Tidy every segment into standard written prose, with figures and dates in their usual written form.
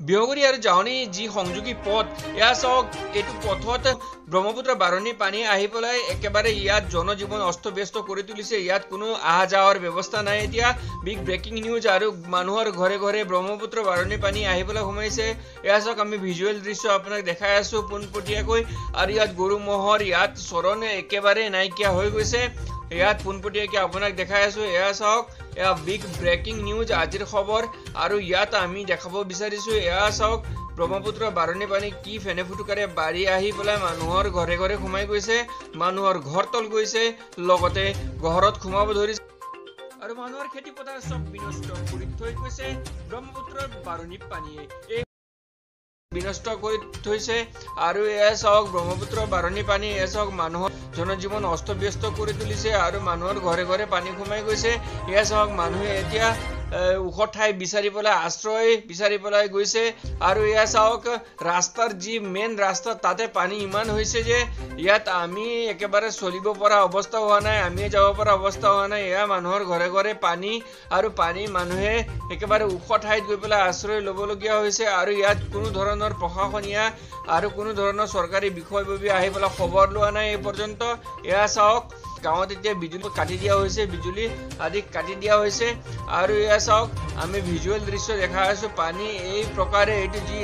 বিহগুৰি আৰু জাৱনী যি সংযোগী পথ এয়া চাওক এইটো পথত ব্ৰহ্মপুত্ৰ বাৰণী পানী আহি পেলাই একেবাৰে ইয়াত জনজীৱন অস্তব্যস্ত কৰি তুলিছে। ইয়াত কোনো আহা যাৱাৰ ব্যৱস্থা নাই। এতিয়া বিগ ব্ৰেকিং নিউজ আৰু মানুহৰ ঘৰে ঘৰে ব্ৰহ্মপুত্ৰ বাৰণী পানী আহি পেলাই সোমাইছে। এয়া চাওক আমি ভিজুৱেল দৃশ্য আপোনাক দেখাই আছো পোনপটীয়াকৈ। আৰু ইয়াত গৰু ম'হৰ ইয়াত চৰণ একেবাৰে নাইকিয়া হৈ গৈছে। ইয়াত পোনপটীয়াকৈ আপোনাক দেখাই আছো। এয়া চাওক এয়া বিগ ব্ৰেকিং নিউজ আজিৰ খবৰ। আৰু ইয়াত আমি দেখাব বিচাৰিছো এয়া চাওক ব্ৰহ্মপুত্ৰ বাৰণী পানী কি ফেনে ফুটুকাৰে বাঢ়ি আহি পেলাই মানুহৰ ঘৰে ঘৰে সোমাই গৈছে, মানুহৰ ঘৰ তল গৈছে, লগতে ঘৰত সোমাব ধৰিছে আৰু মানুহৰ খেতি পথাৰ চব বিনষ্ট কৰি থৈ গৈছে ব্ৰহ্মপুত্ৰৰ বাৰণী পানীয়ে। বিনষ্ট কৰি থৈছে আৰু এয়া চাওক ব্ৰহ্মপুত্ৰ বাৰণী পানী এয়া চাওক মানুহৰ জনজীৱন অস্তব্যস্ত কৰি তুলিছে আৰু মানুহৰ ঘৰে ঘৰে পানী সোমাই গৈছে। এয়া চাওক মানুহে এতিয়া ওখ ঠাই বিচাৰি পেলাই আশ্ৰয় বিচাৰি পেলাই গৈছে। আৰু এয়া চাওক ৰাস্তাৰ যি মেইন ৰাস্তা তাতে পানী ইমান হৈছে যে ইয়াত আমি একেবাৰে চলিব পৰা অৱস্থা হোৱা নাই, আমি যাব পৰা অৱস্থা হোৱা নাই। এয়া মানুহৰ ঘৰে ঘৰে পানী আৰু পানী মানুহে একেবাৰে ওখ ঠাইত গৈ পেলাই আশ্ৰয় ল'বলগীয়া হৈছে। আৰু ইয়াত কোনো ধৰণৰ প্ৰশাসনীয় আৰু কোনো ধৰণৰ চৰকাৰী বিষয়ববী আহি পেলাই খবৰ লোৱা নাই এই পৰ্যন্ত। এয়া চাওক গাঁৱত এতিয়া বিজুলী কাটি দিয়া হৈছে, বিজুলী আদি কাটি দিয়া হৈছে। আৰু এয়া চাওক আমি ভিজুৱেল দৃশ্য দেখাই আছো। পানী এই প্ৰকাৰে এইটো যি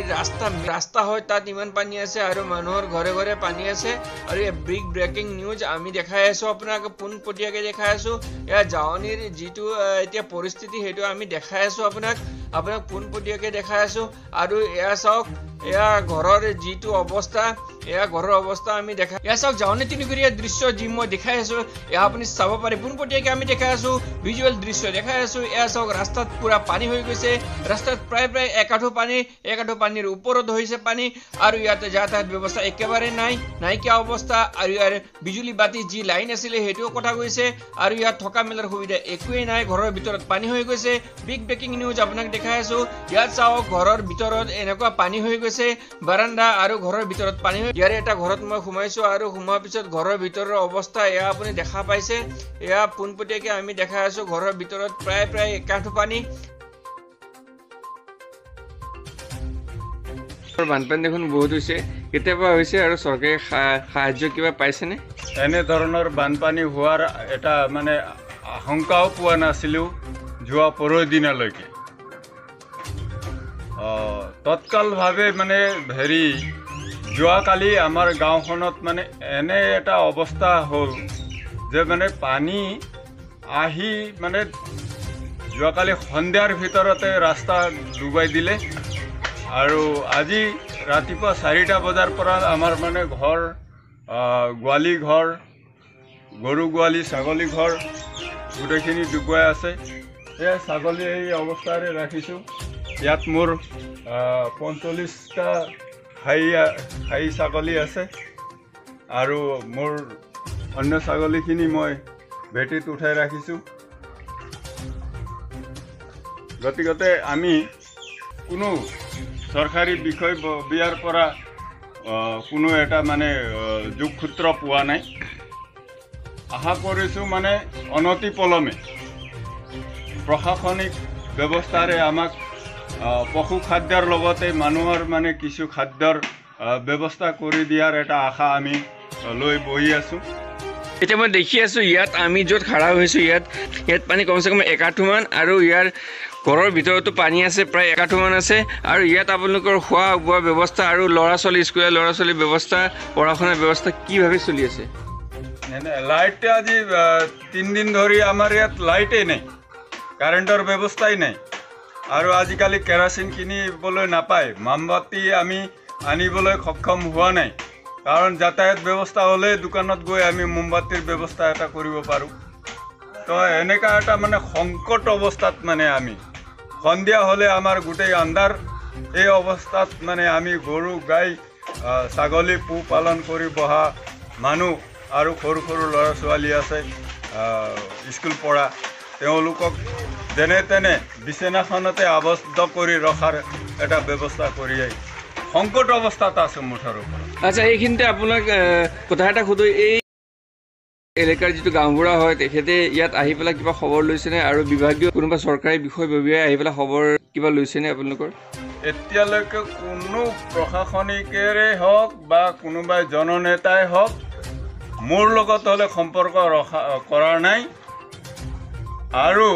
ৰাস্তা হয় তাত ইমান পানী আছে আৰু মানুহৰ ঘৰে ঘৰে পানী আছে। আৰু এই বিগ ব্ৰেকিং নিউজ আমি দেখাই আছো আপোনাক পোনপটীয়াকৈ দেখাই আছো। এয়া জাৱনীৰ যিটো এতিয়া পৰিস্থিতি সেইটো আমি দেখাই আছো আপোনাক পোনপটীয়াকৈ দেখাই আছো। আৰু এয়া চাওক এয়া ঘৰৰ যিটো অৱস্থা, এয়া ঘৰৰ অৱস্থা আমি দেখাই। এয়া চাওক জাৱনী তিনিকুৰীয়া দৃশ্য যি মই দেখাই আছো এয়া আপুনি চাব পাৰে পোনপটীয়াকৈ আমি দেখাই আছো, ভিজুৱেল দৃশ্য দেখাই আছো। এয়া চাওক ৰাস্তাত পুৰা পানী হৈ গৈছে, ৰাস্তাত প্ৰায় একাঠু পানীৰ ওপৰত হৈছে পানী। আৰু ইয়াতে যাতায়াত ব্যৱস্থা একেবাৰে নাইকিয়া অৱস্থা। আৰু ইয়াৰ বিজুলী বাতি যি লাইন আছিলে সেইটোও কটা গৈছে। আৰু ইয়াত থকা মেলাৰ সুবিধা একোৱেই নাই, ঘৰৰ ভিতৰত পানী হৈ গৈছে। বিগ ব্ৰেকিং নিউজ আপোনাক দেখাই আছো। ইয়াত চাওক ঘৰৰ ভিতৰত এনেকুৱা পানী হৈ গৈছে, বাৰাণ্ডা আৰু ঘৰৰ ভিতৰত পানী হৈ। ইয়াৰে এটা ঘৰত মই সোমাইছো আৰু সোমোৱাৰ পিছত ঘৰৰ ভিতৰৰ অৱস্থা এয়া আপুনি দেখা পাইছে। এয়া পোনপটীয়াকৈ আমি দেখাই আছো ঘৰৰ ভিতৰত প্ৰায় একাঠু পানী। বানপানী দেখোন বহুত হৈছে, কেতিয়াবা হৈছে আৰু চৰকাৰে সাহায্য কিবা পাইছেনে? এনে ধৰণৰ বানপানী হোৱাৰ এটা মানে আশংকাও পোৱা নাছিলোঁ যোৱা পৰহি দিনালৈকে। তৎকালভাৱে মানে যোৱাকালি আমাৰ গাঁওখনত মানে এনে এটা অৱস্থা হ'ল যে মানে পানী আহি মানে যোৱাকালি সন্ধিয়াৰ ভিতৰতে ৰাস্তা ডুবাই দিলে। আৰু আজি ৰাতিপুৱা 4টা বজাৰ পৰা আমাৰ মানে ঘৰ, গোৱালি ঘৰ, গৰু গোৱালি, ছাগলী ঘৰ গোটেইখিনি ডুবাই আছে। এই ছাগলী এই অৱস্থাৰে ৰাখিছোঁ। ইয়াত মোৰ 45টা খাহী ছাগলী আছে আৰু মোৰ অন্য ছাগলীখিনি মই ভেটিত উঠাই ৰাখিছোঁ। গতিকে আমি কোনো চৰকাৰী বিষয়ববীয়াৰ পৰা কোনো এটা মানে যোগসূত্ৰ পোৱা নাই। আশা কৰিছোঁ মানে অনতিপলমে প্ৰশাসনিক ব্যৱস্থাৰে আমাক পশু খাদ্যৰ লগতে মানুহৰ মানে কিছু খাদ্যৰ ব্যৱস্থা কৰি দিয়াৰ এটা আশা আমি লৈ বহি আছোঁ। এতিয়া মই দেখি আছো ইয়াত আমি য'ত খাৰা হৈছোঁ ইয়াত পানী কমচে কম একাঠুমান আৰু ইয়াৰ ঘৰৰ ভিতৰতো পানী আছে, প্ৰায় একাঠুমান আছে। আৰু ইয়াত আপোনালোকৰ খোৱা বোৱা ব্যৱস্থা আৰু স্কুলীয়া ল'ৰা ছোৱালীৰ ব্যৱস্থা, পঢ়া শুনাৰ ব্যৱস্থা কিভাৱে চলি আছে? লাইট আজি 3 দিন ধৰি আমাৰ ইয়াত লাইটেই নাই, কাৰেণ্টৰ ব্যৱস্থাই নাই। আৰু আজিকালি কেৰাচিন কিনিবলৈ নাপায়, মমবাতি আমি আনিবলৈ সক্ষম হোৱা নাই। কাৰণ যাতায়াত ব্যৱস্থা হ'লে দোকানত গৈ আমি মমবাতিৰ ব্যৱস্থা এটা কৰিব পাৰোঁ। তো এনেকুৱা এটা মানে সংকট অৱস্থাত মানে আমি সন্ধিয়া হ'লে আমাৰ গোটেই আন্ধাৰ। এই অৱস্থাত মানে আমি গৰু গাই ছাগলী পোহপালন কৰি বহা মানুহ আৰু সৰু সৰু ল'ৰা ছোৱালী আছে স্কুল পঢ়া, তেওঁলোকক যেনে তেনে বিচনাখনতে আবদ্ধ কৰি ৰখাৰ এটা ব্যৱস্থা কৰি সংকট অৱস্থাত আছে মুঠৰ ওপৰত। আচ্ছা, এইখিনিতে আপোনাক কথা এটা সোধো, এই এলেকাৰ যিটো গাঁওবুঢ়া হয় তেখেতে ইয়াত আহি পেলাই কিবা খবৰ লৈছেনে? আৰু বিভাগীয় কোনোবা চৰকাৰী বিষয়ববীয়াই আহি পেলাই খবৰ কিবা লৈছেনে আপোনালোকৰ? এতিয়ালৈকে কোনো প্ৰশাসনিকেৰে হওক বা কোনোবাই জননেতাই হওক মোৰ লগত হ'লে সম্পৰ্ক কৰা নাই আৰু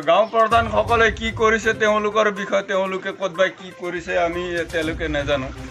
গাঁও প্ৰধানসকলে কি কৰিছে তেওঁলোকৰ বিষয়ে তেওঁলোকে ক'তবা কি কৰিছে আমি এতিয়ালৈকে নাজানো